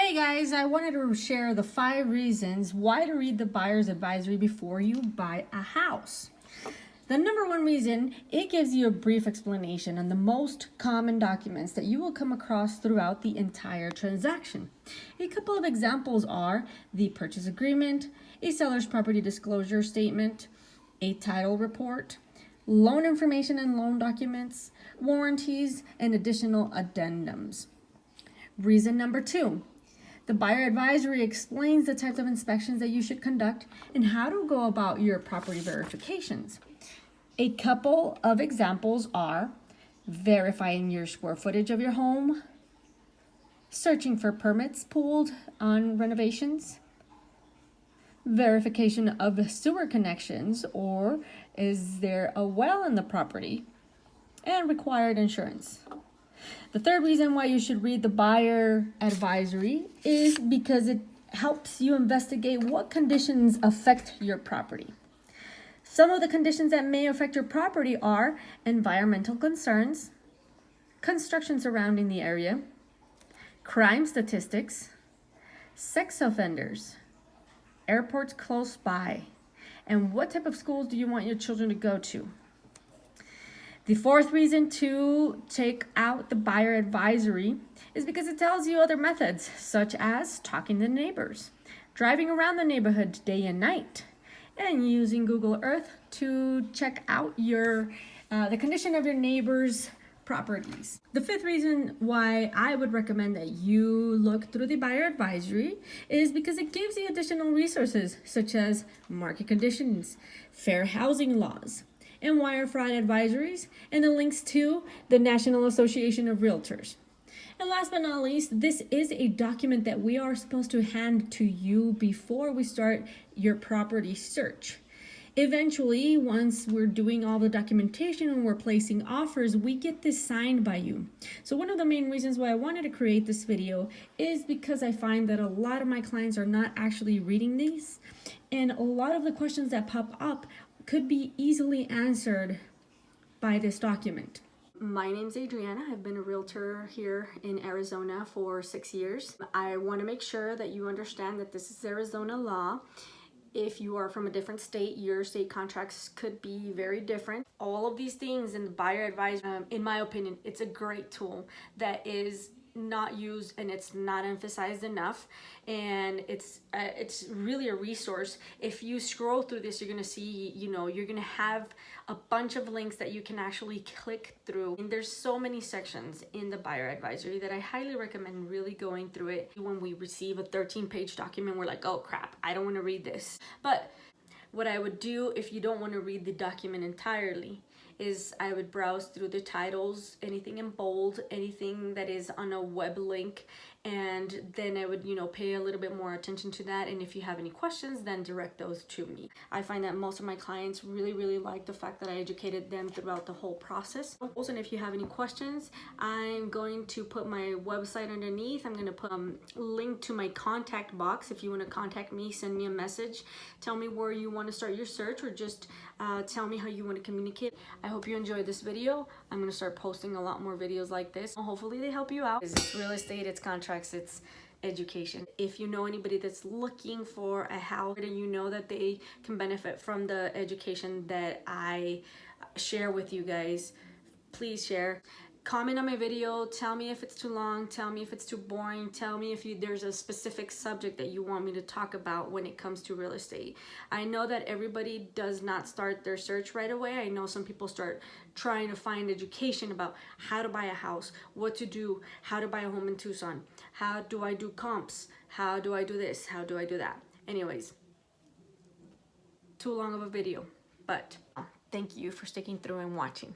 Hey guys, I wanted to share the 5 reasons why to read the buyer's advisory before you buy a house. The number 1 reason, it gives you a brief explanation on the most common documents that you will come across throughout the entire transaction. A couple of examples are the purchase agreement, a seller's property disclosure statement, a title report, loan information and loan documents, warranties, and additional addendums. Reason number 2. The buyer advisory explains the types of inspections that you should conduct and how to go about your property verifications. A couple of examples are verifying your square footage of your home, searching for permits pulled on renovations, verification of sewer connections or is there a well in the property, and required insurance. The third reason why you should read the buyer advisory is because it helps you investigate what conditions affect your property. Some of the conditions that may affect your property are environmental concerns, construction surrounding the area, crime statistics, sex offenders, airports close by, and what type of schools do you want your children to go to. The fourth reason to take out the buyer advisory is because it tells you other methods, such as talking to neighbors, driving around the neighborhood day and night, and using Google Earth to check out the condition of your neighbors' properties. The fifth reason why I would recommend that you look through the buyer advisory is because it gives you additional resources, such as market conditions, fair housing laws, and wire fraud advisories, and the links to the National Association of Realtors. And last but not least, this is a document that we are supposed to hand to you before we start your property search. Eventually, once we're doing all the documentation and we're placing offers, we get this signed by you. So one of the main reasons why I wanted to create this video is because I find that a lot of my clients are not actually reading these, and a lot of the questions that pop up could be easily answered by this document. My name's Adriana. I've been a realtor here in Arizona for 6 years. I want to make sure that you understand that this is Arizona law. If you are from a different state, your state contracts could be very different. All of these things in the buyer advisory, in my opinion, it's a great tool that is not used and it's not emphasized enough, and it's really a resource. If you scroll through this, you're gonna see, you're gonna have a bunch of links that you can actually click through, and there's so many sections in the buyer advisory that I highly recommend really going through it. When we receive a 13-page document, we're like, oh crap, I don't want to read this. But what I would do if you don't want to read the document entirely is I would browse through the titles, anything in bold, anything that is on a web link, and then I would, pay a little bit more attention to that. And if you have any questions, then direct those to me. I find that most of my clients really like the fact that I educated them throughout the whole process. And if you have any questions, I'm going to put my website underneath. I'm going to put a link to my contact box. If you want to contact me, send me a message, tell me where you want to start your search, or just tell me how you want to communicate. I hope you enjoyed this video. I'm going to start posting a lot more videos like this. Hopefully they help you out. It's real estate, it's contracts, it's education. If you know anybody that's looking for a house and you know that they can benefit from the education that I share with you guys, please share. Comment on my video, tell me if it's too long, tell me if it's too boring, tell me if there's a specific subject that you want me to talk about when it comes to real estate. I know that everybody does not start their search right away. I know some people start trying to find education about how to buy a house, what to do, how to buy a home in Tucson, how do I do comps, how do I do this, how do I do that. Anyways, too long of a video, but thank you for sticking through and watching.